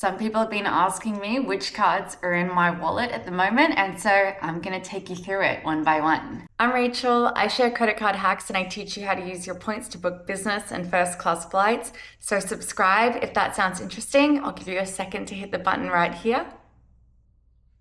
Some people have been asking me which cards are in my wallet at the moment, and so I'm gonna take you through it one by one. I'm Rachel. I share credit card hacks and I teach you how to use your points to book business and first class flights. So subscribe if that sounds interesting. I'll give you a second to hit the button right here.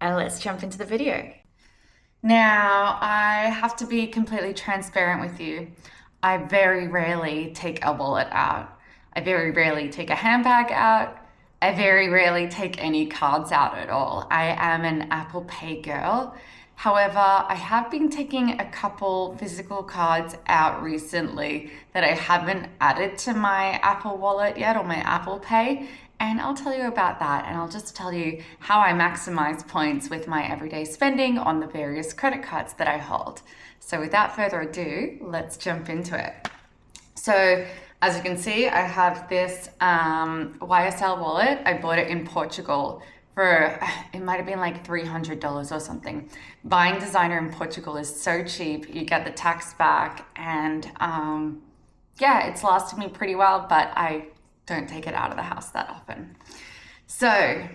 And let's jump into the video. Now, I have to be completely transparent with you. I very rarely take a wallet out. I very rarely take a handbag out. I very rarely take any cards out at all. I am an Apple Pay girl. However, I have been taking a couple physical cards out recently that I haven't added to my Apple Wallet yet or my Apple Pay. And I'll tell you about that, and I'll just tell you how I maximize points with my everyday spending on the various credit cards that I hold. So without further ado, let's jump into it. So as you can see, I have this YSL wallet. I bought it in Portugal for, it might have been like $300 or something. Buying designer in Portugal is so cheap. You get the tax back, and yeah, it's lasted me pretty well, but I don't take it out of the house that often. So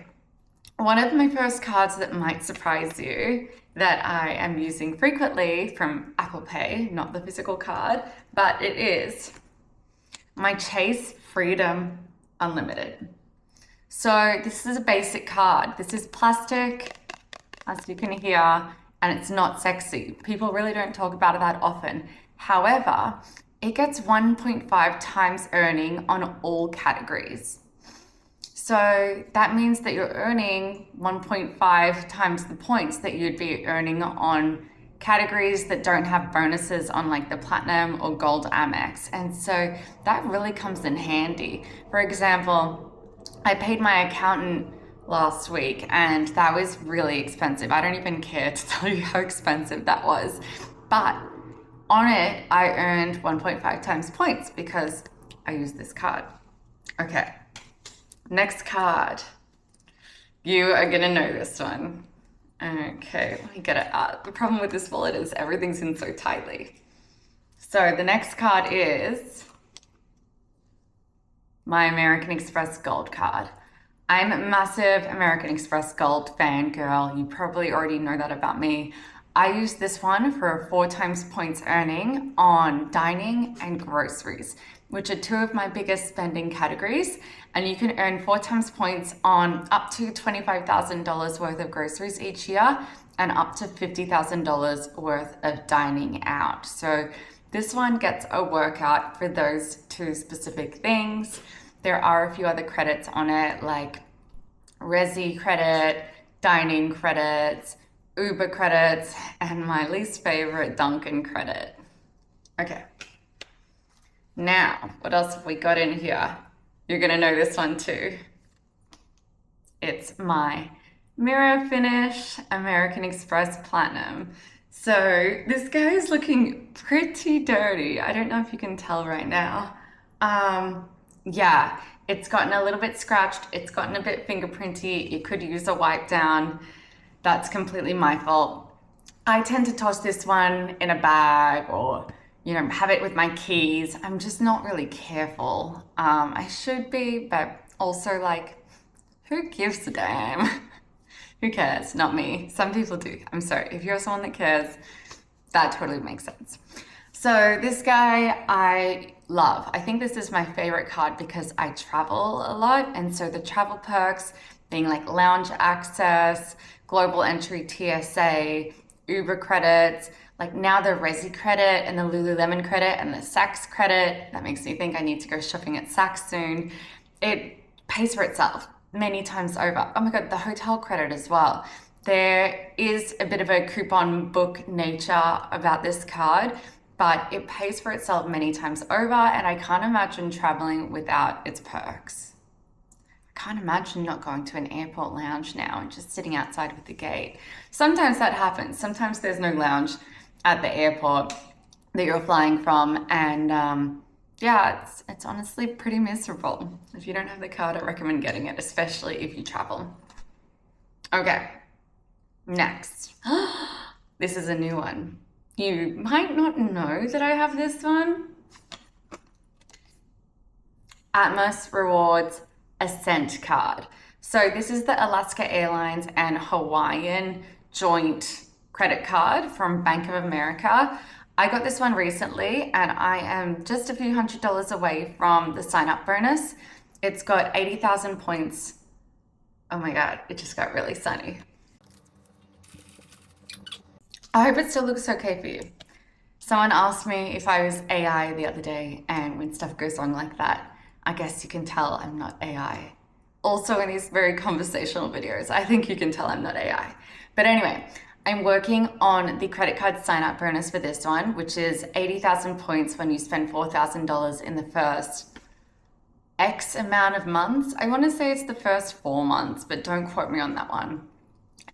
one of my first cards that might surprise you that I am using frequently from Apple Pay, not the physical card, but it is my Chase Freedom Unlimited. So this is a basic card. This is plastic, as you can hear, and it's not sexy. People really don't talk about it that often. However, it gets 1.5 times earning on all categories. So that means that you're earning 1.5 times the points that you'd be earning on categories that don't have bonuses on like the Platinum or Gold Amex. And so that really comes in handy. For example, I paid my accountant last week and that was really expensive. I don't even care to tell you how expensive that was. But on it, I earned 1.5 times points because I used this card. Okay, next card. You are gonna know this one. Okay, let me get it out. The problem with this wallet is everything's in so tightly. So the next card is my American Express Gold card. I'm a massive American Express Gold fan girl. You probably already know that about me. I use this one for 4 times points earning on dining and groceries, which are 2 of my biggest spending categories. And you can earn 4 times points on up to $25,000 worth of groceries each year and up to $50,000 worth of dining out. So this one gets a workout for those 2 specific things. There are a few other credits on it, like Resi credit, dining credits, Uber credits, and my least favorite, Dunkin' credit. Okay. Now, what else have we got in here? You're gonna know this one too. It's my Mirror Finish American Express Platinum. So this guy is looking pretty dirty. I don't know if you can tell right now. Yeah, it's gotten a little bit scratched. It's gotten a bit fingerprinty. It could use a wipe down. That's completely my fault. I tend to toss this one in a bag or, have it with my keys. I'm just not really careful. I should be, but also like, who gives a damn? Who cares? Not me. Some people do. I'm sorry. If you're someone that cares, that totally makes sense. So this guy I love. I think this is my favorite card because I travel a lot. And so the travel perks being like lounge access, global entry TSA, Uber credits, like now the Resi credit and the Lululemon credit and the Saks credit. That makes me think I need to go shopping at Saks soon. It pays for itself many times over. Oh my God, the hotel credit as well. There is a bit of a coupon book nature about this card, but it pays for itself many times over, and I can't imagine traveling without its perks. I can't imagine not going to an airport lounge now and just sitting outside with the gate. Sometimes that happens. Sometimes there's no lounge at the airport that you're flying from, and yeah, it's honestly pretty miserable. If you don't have the card, I recommend getting it, especially if you travel. Okay, next. This is a new one. You might not know that I have this one. Atmos Rewards Ascent card. So this is the Alaska Airlines and Hawaiian joint credit card from Bank of America. I got this one recently and I am just a few $100s away from the sign up bonus. It's got 80,000 points. Oh my God, it just got really sunny. I hope it still looks okay for you. Someone asked me if I was AI the other day, and when stuff goes on like that, I guess you can tell I'm not AI. Also in these very conversational videos, I think you can tell I'm not AI. But anyway, I'm working on the credit card sign up bonus for this one, which is 80,000 points when you spend $4,000 in the first X amount of months. I want to say it's the first 4 months, but don't quote me on that one.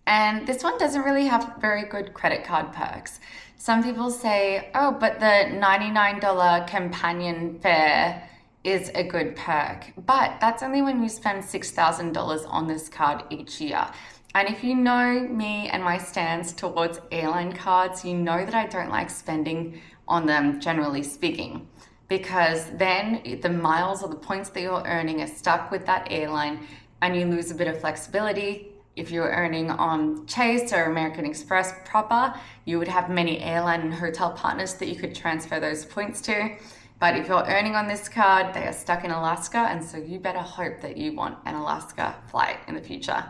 And this one doesn't really have very good credit card perks. Some people say, oh, but the $99 companion fare is a good perk. But that's only when you spend $6,000 on this card each year. And if you know me and my stance towards airline cards, you know that I don't like spending on them, generally speaking, because then the miles or the points that you're earning are stuck with that airline and you lose a bit of flexibility. If you're earning on Chase or American Express proper, you would have many airline and hotel partners that you could transfer those points to. But if you're earning on this card, they are stuck in Alaska, and so you better hope that you want an Alaska flight in the future.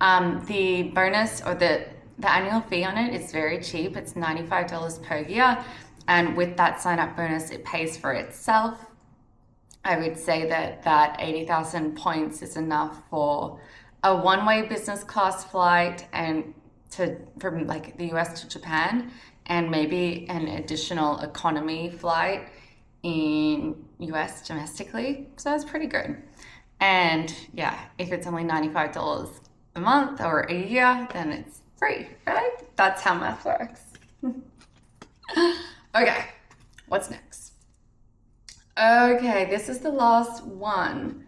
The bonus or the annual fee on it is very cheap. It's $95 per year, and with that sign up bonus, it pays for itself. I would say that 80,000 points is enough for a one-way business class flight and from like the US to Japan, and maybe an additional economy flight in US domestically. So that's pretty good. And yeah, if it's only $95 a month or a year, then it's free, right? That's how math works. Okay, what's next? Okay, this is the last one.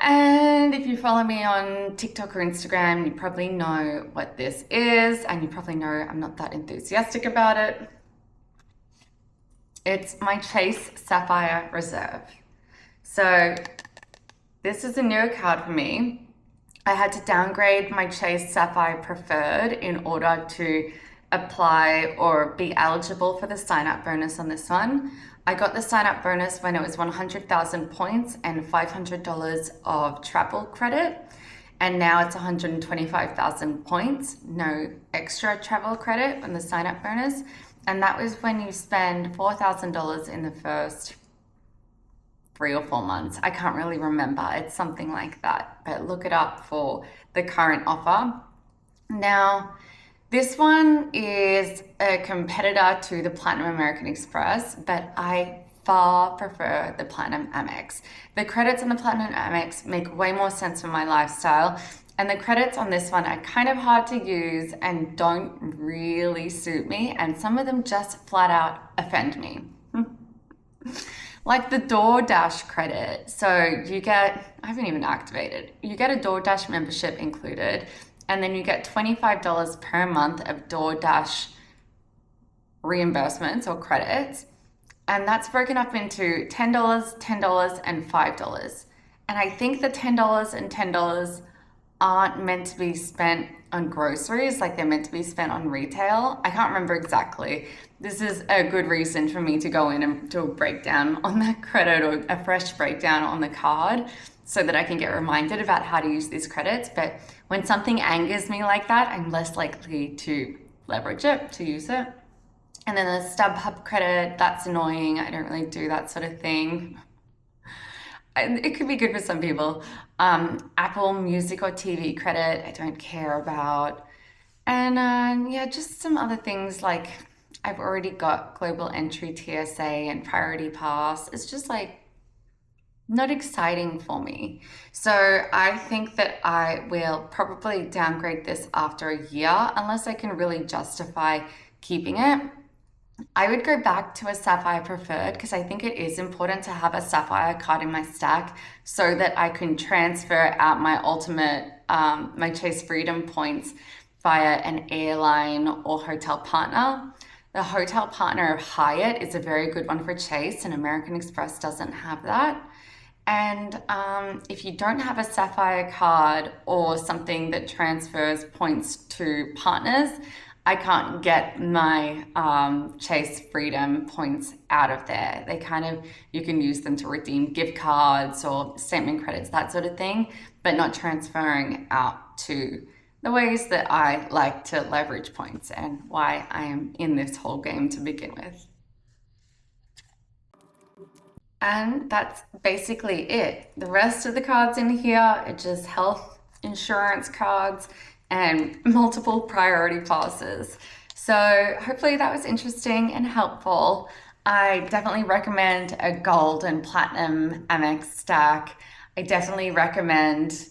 And if you follow me on TikTok or Instagram, you probably know what this is, and you probably know I'm not that enthusiastic about it. It's my Chase Sapphire Reserve. So this is a newer card for me. I had to downgrade my Chase Sapphire Preferred in order to apply or be eligible for the sign-up bonus on this one. I got the sign-up bonus when it was 100,000 points and $500 of travel credit, and now it's 125,000 points, no extra travel credit on the sign-up bonus, and that was when you spend $4,000 in the first 3 or 4 months. I can't really remember. It's something like that, but look it up for the current offer. Now, this one is a competitor to the Platinum American Express, but I far prefer the Platinum Amex. The credits on the Platinum Amex make way more sense for my lifestyle, and the credits on this one are kind of hard to use and don't really suit me, and some of them just flat out offend me. Like the DoorDash credit. So you get, I haven't even activated, you get a DoorDash membership included, and then you get $25 per month of DoorDash reimbursements or credits. And that's broken up into $10, $10, and $5. And I think the $10 and $10 aren't meant to be spent on groceries, like they're meant to be spent on retail. I can't remember exactly. This is a good reason for me to go in and do a breakdown on that credit, or a fresh breakdown on the card, so that I can get reminded about how to use these credits. But when something angers me like that, I'm less likely to leverage it, to use it. And then the StubHub credit, that's annoying. I don't really do that sort of thing. It could be good for some people. Apple Music or TV credit, I don't care about. And yeah, just some other things like I've already got Global Entry TSA and Priority Pass. It's just like not exciting for me. So I think that I will probably downgrade this after a year unless I can really justify keeping it. I would go back to a Sapphire Preferred because I think it is important to have a Sapphire card in my stack so that I can transfer out my ultimate, my Chase Freedom points via an airline or hotel partner. The hotel partner of Hyatt is a very good one for Chase, and American Express doesn't have that. And if you don't have a Sapphire card or something that transfers points to partners, I can't get my Chase Freedom points out of there. They kind of, you can use them to redeem gift cards or statement credits, that sort of thing, but not transferring out to the ways that I like to leverage points and why I am in this whole game to begin with. And that's basically it. The rest of the cards in here are just health insurance cards and multiple priority passes. So hopefully that was interesting and helpful. I definitely recommend a gold and platinum Amex stack. I definitely recommend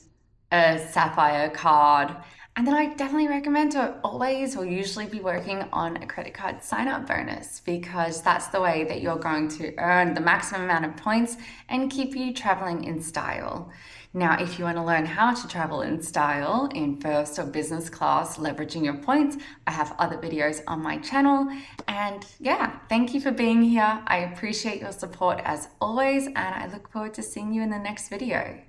a Sapphire card. And then I definitely recommend to always or usually be working on a credit card sign up bonus, because that's the way that you're going to earn the maximum amount of points and keep you traveling in style. Now, if you want to learn how to travel in style in first or business class, leveraging your points, I have other videos on my channel. And yeah, thank you for being here. I appreciate your support as always, and I look forward to seeing you in the next video.